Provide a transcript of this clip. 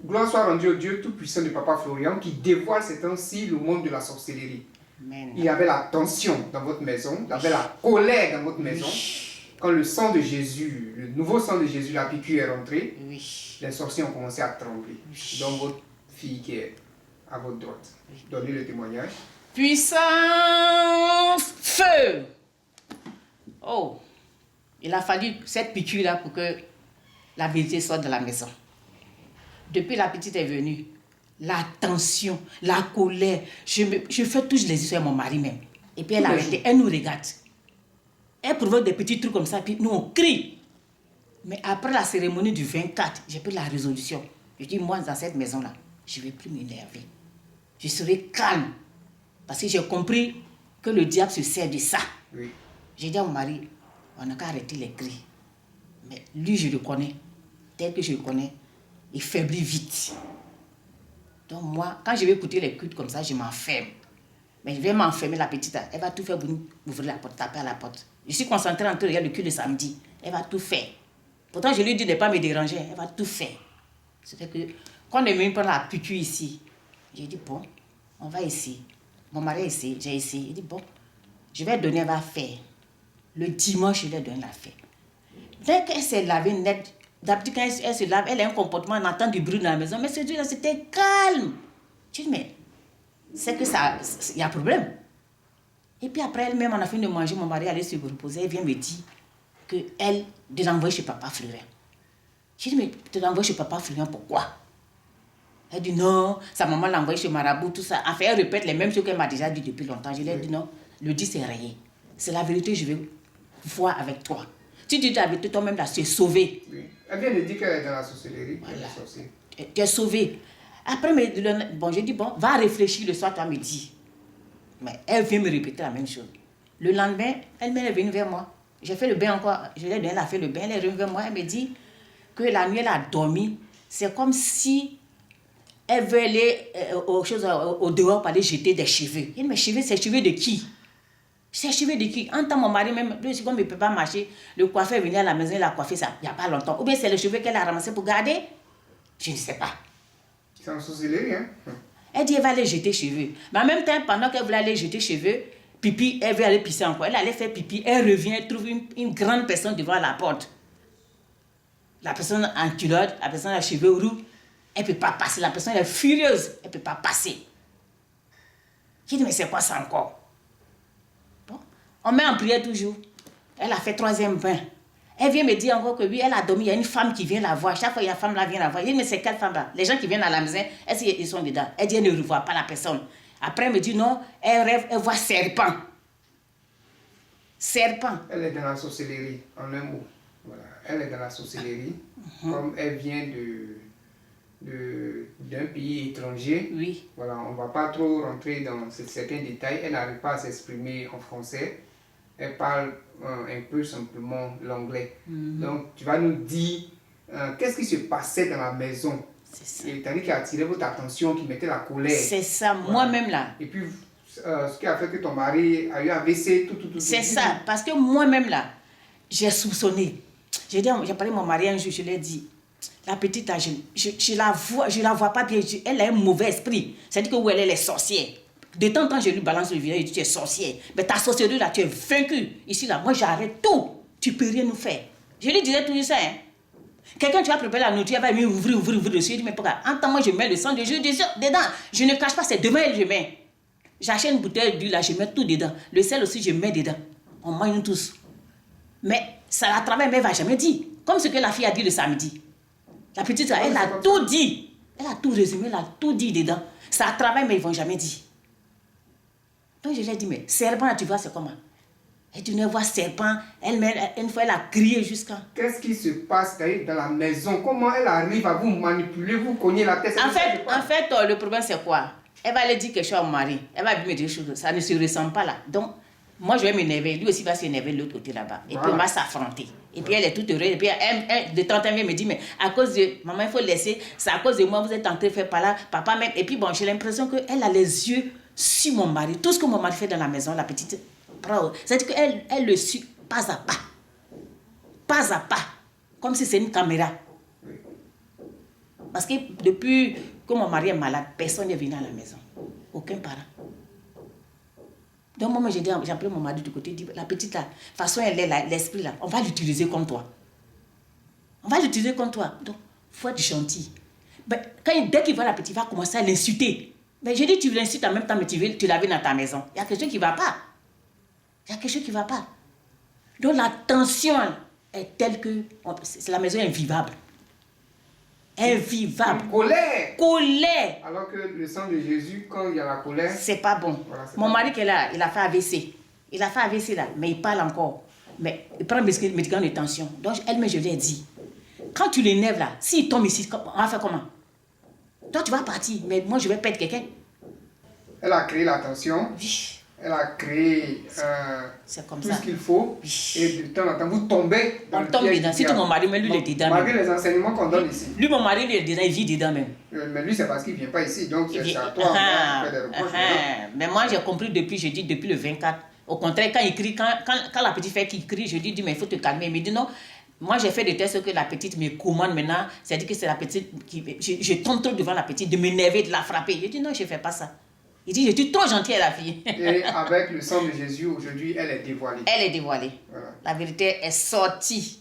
Gloire soit rendue au Dieu tout-puissant de Papa Florian qui dévoile ces temps-ci le monde de la sorcellerie. Amen. Il y avait la tension dans votre maison, il y avait la colère dans votre maison. Quand le sang de Jésus, le nouveau sang de Jésus, la piqûre est rentrée, les sorciers ont commencé à trembler. Donc votre fille qui est à votre droite, donnez le témoignage. Puissant feu. Oh, il a fallu cette piqûre-là pour que la vérité sorte de la maison. Depuis la petite est venue, la tension, la colère, je fais tous les histoires à mon mari même. Et puis elle a arrêté, elle nous regarde. Elle provoque des petits trucs comme ça, puis nous on crie. Mais après la cérémonie du 24, j'ai pris la résolution. Je dis, moi dans cette maison-là, je ne vais plus m'énerver. Je serai calme. Parce que j'ai compris que le diable se sert de ça. Oui. J'ai dit à mon mari, on n'a qu'à arrêter les cris. Mais lui, je le connais. Tel que je le connais, il faiblit vite. Donc moi, quand je vais écouter les cultes comme ça, je m'enferme. Mais je vais m'enfermer, la petite, elle va tout faire pour nous ouvrir la porte, taper à la porte. Je suis concentrée en train de regarder le culte de samedi. Elle va tout faire. Pourtant, je lui dis de ne pas me déranger. Elle va tout faire. C'est fait que, quand on est venu prendre la piqûre ici, j'ai dit, bon, on va essayer. Mon mari a essayé, j'ai essayé. Il dit, bon, je vais donner, elle va faire. Le dimanche, je vais donner la faire. Dès qu'elle s'est lavée net, d'habitude, quand elle se lave, elle a un comportement, on entend du bruit dans la maison. Mais ce Dieu-là, c'était calme. Je dis, mais c'est que ça, il y a un problème. Et puis après, elle-même, on a fini de manger, mon mari allait se reposer, elle vient me dire qu'elle, de l'envoyer chez Papa Florian. J'ai dit, mais de l'envoyer chez Papa Florian, pourquoi? Elle dit, non, sa maman l'a envoyé chez Marabout, tout ça. Enfin, elle répète les mêmes choses qu'elle m'a déjà dit depuis longtemps. Je lui ai dit, non, le dit, c'est rayé. C'est la vérité, je vais voir avec toi. Si tu dis la vérité, toi-même, là, tu es sauvé. Oui. Elle vient de dire qu'elle est dans la sorcellerie. Voilà. Sorcier. Tu es sauvé. Après, bon, j'ai dit, bon, va réfléchir le soir, toi, me dis. Mais elle vient me répéter la même chose. Le lendemain, elle-même est venue vers moi. J'ai fait le bain encore. Je lui ai donné, elle a fait le bain. Elle est revenue vers moi. Elle me dit que la nuit, elle a dormi. C'est comme si elle veut aller au dehors pour aller jeter des cheveux. Elle dit, mais cheveux, c'est cheveux de qui? C'est cheveux de qui? En temps, mon mari, même, lui aussi, comme il ne peut pas marcher, le coiffeur est venu à la maison, il a coiffé ça il n'y a pas longtemps. Ou bien c'est les cheveux qu'elle a ramassés pour garder? Je ne sais pas. C'est en sorcellerie, hein? Elle dit, elle va aller jeter cheveux. Mais en même temps, pendant qu'elle voulait aller jeter cheveux, pipi, elle veut aller pisser encore. Elle allait faire pipi, elle revient, elle trouve une grande personne devant la porte. La personne en culotte, la personne à cheveux roux, elle ne peut pas passer. La personne est furieuse, elle ne peut pas passer. J'ai dit, mais c'est quoi ça encore? Bon, on met en prière toujours. Elle a fait 3e bain. Elle vient me dire encore que oui, elle a dormi, il y a une femme qui vient la voir. Chaque fois, il y a une femme là, vient la voir. Je dis, mais c'est quelle femme là? Les gens qui viennent à la maison, est-ce qu'ils sont dedans? Elle dit, elle ne revoit pas la personne. Après, elle me dit, non, elle rêve, elle voit serpent. Serpent. Elle est dans la sorcellerie, en un mot. Voilà. Elle est dans la sorcellerie. Comme elle vient d'un pays étranger. Oui. Voilà, on ne va pas trop rentrer dans certains détails. Elle n'arrive pas à s'exprimer en français. Elle parle un peu simplement l'anglais. Donc, tu vas nous dire qu'est-ce qui se passait dans la maison. C'est ça. Et tandis qui a attiré votre attention, qui mettait la colère. C'est ça, Voilà. moi-même là. Et puis, ce qui a fait que ton mari a eu un AVC, tout. C'est ça, parce que moi-même là, j'ai soupçonné. J'ai parlé à mon mari un jour, je lui ai dit, la petite là, je la vois pas bien, elle a un mauvais esprit. C'est-à-dire que où elle est les sorcières. De temps en temps, je lui balance le visage, je dis, tu es sorcière. Mais ta sorcellerie là, tu es vaincue. Ici là, moi j'arrête tout. Tu peux rien nous faire. Je lui disais tout ça, hein. Quelqu'un, tu vas préparer la nourriture, elle va ouvrir dessus. Je dis, mais pourquoi? En temps, moi je mets le sang de Jésus dedans. Je ne cache pas, c'est demain je mets. J'achète une bouteille d'huile là, je mets tout dedans. Le sel aussi, je mets dedans. On mange tous. Mais ça la travaille, mais elle ne va jamais dire. Comme ce que la fille a dit le samedi. La petite, là, elle a tout dit. Elle a tout résumé, elle a tout dit dedans. Ça travaille, mais ils ne vont jamais dire. Donc je lui ai dit, mais serpent, tu vois, c'est comment? Et tu ne vois serpent, une fois, elle a crié jusqu'à... Qu'est-ce qui se passe dans la maison? Comment elle arrive à vous manipuler, vous cogner la tête? En fait, le problème, c'est quoi? Elle va aller dire quelque chose à mon mari. Elle va me dire des choses. Ça ne se ressemble pas là. Donc, moi, je vais m'énerver. Lui aussi va s'énerver de l'autre côté là-bas. Et puis, on va s'affronter. Et puis, elle est toute heureuse. Et puis, de temps en temps, elle me dit, mais à cause de... Maman, il faut laisser. C'est à cause de moi, vous êtes en train de faire par là. Papa même. Et puis, bon, j'ai l'impression qu'elle a les yeux sur mon mari. Tout ce que mon mari fait dans la maison, la petite... C'est-à-dire qu'elle le suit pas à pas. Pas à pas. Comme si c'est une caméra. Parce que depuis que mon mari est malade, personne n'est venu à la maison. Aucun parent. Donc moi, j'ai appelé mon mari du côté, dit, la petite là, de toute façon, elle est là, l'esprit là, on va l'utiliser comme toi. On va l'utiliser comme toi. Donc, il faut être gentil. Ben, dès qu'il voit la petite, il va commencer à l'insulter. Mais j'ai dit, tu l'insultes en même temps, mais tu l'avais dans ta maison. Il y a quelque chose qui ne va pas. Il y a quelque chose qui ne va pas. Donc la tension est telle que la maison est invivable. Invivable. Colère. Colère. Alors que le sang de Jésus, quand il y a la colère... C'est pas bon. Voilà, mon mari qui est là, il a fait AVC. Il a fait AVC là, mais il parle encore. Mais il prend un médicament de tension. Donc elle-même, je lui ai dit, quand tu l'énerves là, s'il tombe ici, on va faire comment? Toi, tu vas partir, mais moi, je vais perdre quelqu'un. Elle a créé la tension. Oui. Elle a créé tout ce qu'il faut. Oui. Et de temps en temps, vous tombez dans on tombe dedans. Surtout mon mari, mais lui, il est dedans. Malgré les enseignements qu'on donne ici. Lui, mon mari, lui, il est dedans, il vit dedans même. Mais lui, c'est parce qu'il ne vient pas ici. Donc, c'est à toi. Mais moi, j'ai compris depuis, je dis, depuis le 24. Au contraire, quand il crie, quand la petite fille qui crie, je dis, mais il faut te calmer. Il me dit non. Moi, j'ai fait des tests que la petite me commande maintenant. C'est-à-dire que c'est la petite qui... Je tombe trop devant la petite, de m'énerver, de la frapper. Je dis non, je ne fais pas ça. Il dit, je suis trop gentille à la fille. Et avec le sang de Jésus, aujourd'hui, elle est dévoilée. Elle est dévoilée. Voilà. La vérité est sortie.